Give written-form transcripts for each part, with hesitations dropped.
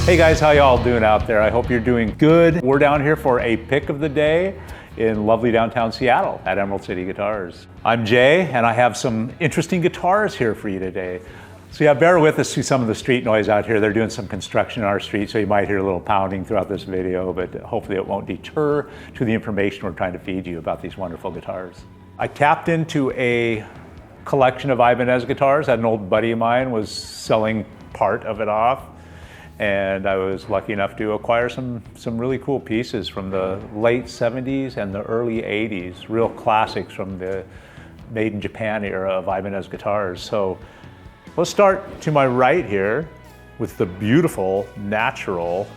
Hey guys, how y'all doing out there? I hope you're doing good. We're down here for a pick of the day in lovely downtown Seattle at Emerald City Guitars. I'm Jay, and I have some interesting guitars here for you today. So yeah, bear with us through some of the street noise out here. They're doing some construction on our street, so you might hear a little pounding throughout this video, but hopefully it won't deter to the information we're trying to feed you about these wonderful guitars. I tapped into a collection of Ibanez guitars. An old buddy of mine was selling part of it off, and I was lucky enough to acquire some really cool pieces from the late 70s and the early 80s, real classics from the made in Japan era of Ibanez guitars. So let's start to my right here with the beautiful, natural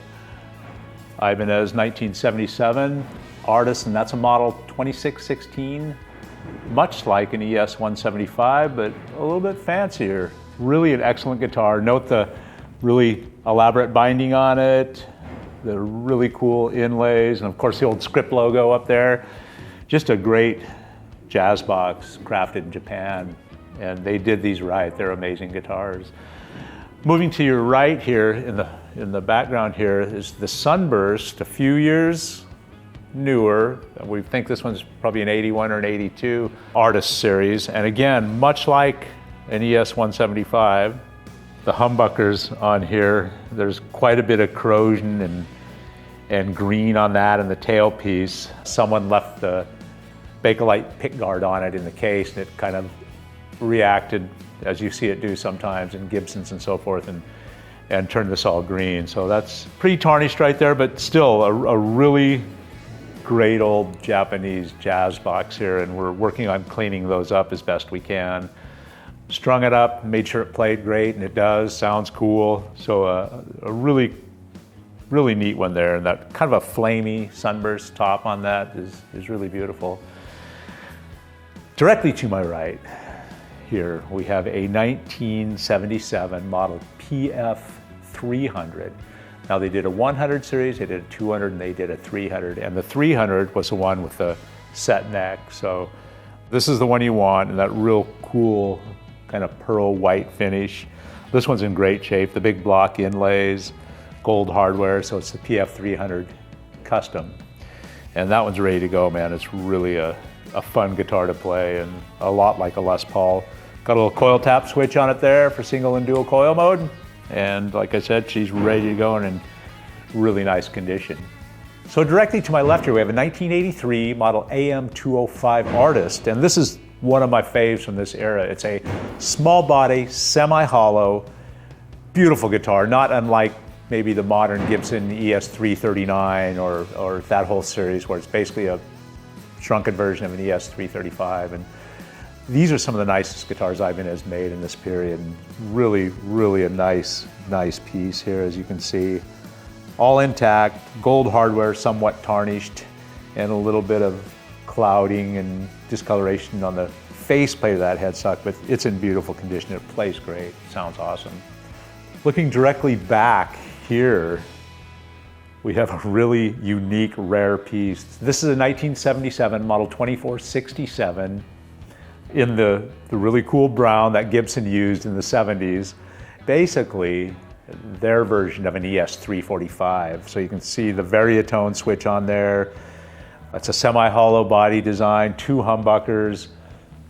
Ibanez 1977 Artist, and that's a model 2616, much like an ES-175, but a little bit fancier. Really an excellent guitar. Note the really elaborate binding on it, the really cool inlays, and of course the old script logo up there. Just a great jazz box crafted in Japan, and they did these right. They're amazing guitars. Moving to your right here in the background here is the Sunburst, a few years newer. We think this one's probably an 81 or an 82 Artist series, and again, much like an ES-175, the humbuckers on here, there's quite a bit of corrosion and green on that and the tailpiece. Someone left the Bakelite pickguard on it in the case, and it kind of reacted, as you see it do sometimes in Gibsons and so forth, and turned this all green. So that's pretty tarnished right there, but still a really great old Japanese jazz box here, and we're working on cleaning those up as best we can. Strung it up, made sure it played great, and it does, sounds cool. So a really neat one there, and that kind of a flamey sunburst top on that is really beautiful. Directly to my right here, we have a 1977 model PF 300. Now they did a 100 series, they did a 200, and they did a 300, and the 300 was the one with the set neck. So this is the one you want, and that real cool kind of pearl white finish. This one's in great shape. The big block inlays, gold hardware, so it's the PF 300 custom. And that one's ready to go, man. It's really a fun guitar to play, and a lot like a Les Paul. Got a little coil tap switch on it there for single and dual coil mode. And like I said, she's ready to go and in really nice condition. So directly to my left here, we have a 1983 model AM205 Artist, and this is one of my faves from this era. It's a small body, semi-hollow, beautiful guitar, not unlike maybe the modern Gibson ES-339 or that whole series, where it's basically a shrunken version of an ES-335. And these are some of the nicest guitars Ibanez made in this period. And really a nice piece here, as you can see. All intact, gold hardware, somewhat tarnished, and a little bit of clouding and discoloration on the faceplate of that headstock, but it's in beautiful condition. It plays great, sounds awesome. Looking directly back here, we have a really unique, rare piece. This is a 1977 model 2467 in the really cool brown that Gibson used in the 70s. Basically, their version of an ES-345. So you can see the Variatone switch on there. It's a semi-hollow body design, 2 humbuckers.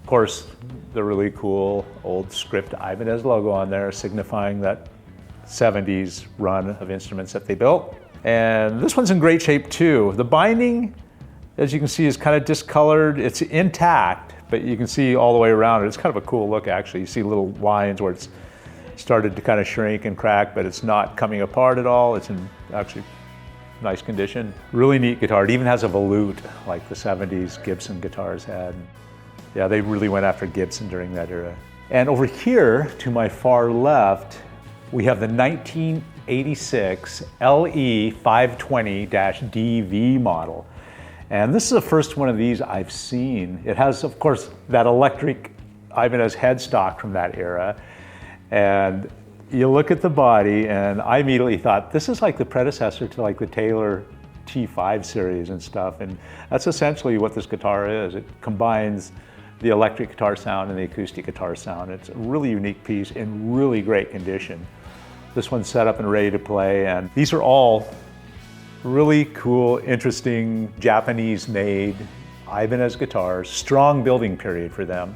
Of course, the really cool old script Ibanez logo on there, signifying that 70s run of instruments that they built. And this one's in great shape too. The binding, as you can see, is kind of discolored. It's intact, but you can see all the way around it. It's kind of a cool look, actually. You see little lines where it's started to kind of shrink and crack, but it's not coming apart at all. It's in actually nice condition. Really neat guitar. It even has a volute like the 70s Gibson guitars had. Yeah, they really went after Gibson during that era. And over here to my far left, we have the 1986 LE 520-DV model. And this is the first one of these I've seen. It has, of course, that electric Ibanez headstock from that era. And you look at the body, and I immediately thought, this is like the predecessor to like the Taylor T5 series and stuff. And that's essentially what this guitar is. It combines the electric guitar sound and the acoustic guitar sound. It's a really unique piece in really great condition. This one's set up and ready to play, and these are all really cool, interesting, Japanese-made Ibanez guitars. Strong building period for them.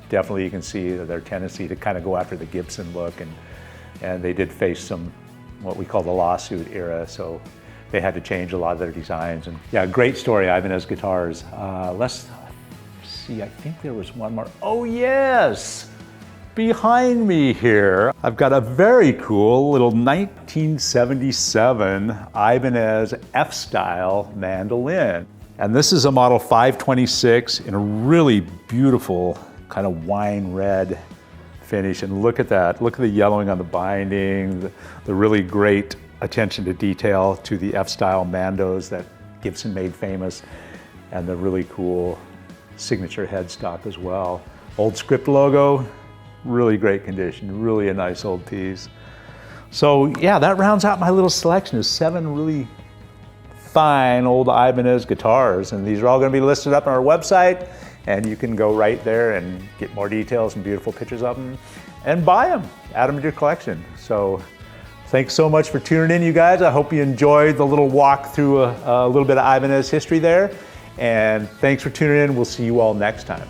Definitely you can see their tendency to kind of go after the Gibson look, and they did face some, what we call the lawsuit era, so they had to change a lot of their designs. And yeah, great story, Ibanez guitars. Let's see, I think there was one more. Oh yes! Behind me here, I've got a very cool little 1977 Ibanez F-style mandolin. And this is a model 526 in a really beautiful kind of wine red finish. And look at that, look at the yellowing on the binding, the really great attention to detail to the F-style Mandos that Gibson made famous, and the really cool signature headstock as well. Old script logo, really great condition, really a nice old piece. So yeah, that rounds out my little selection of 7 really fine old Ibanez guitars, and these are all going to be listed up on our website, and you can go right there and get more details and beautiful pictures of them and buy them, add them to your collection. So thanks so much for tuning in, you guys. I hope you enjoyed the little walk through a little bit of Ibanez history there, and thanks for tuning in. We'll see you all next time.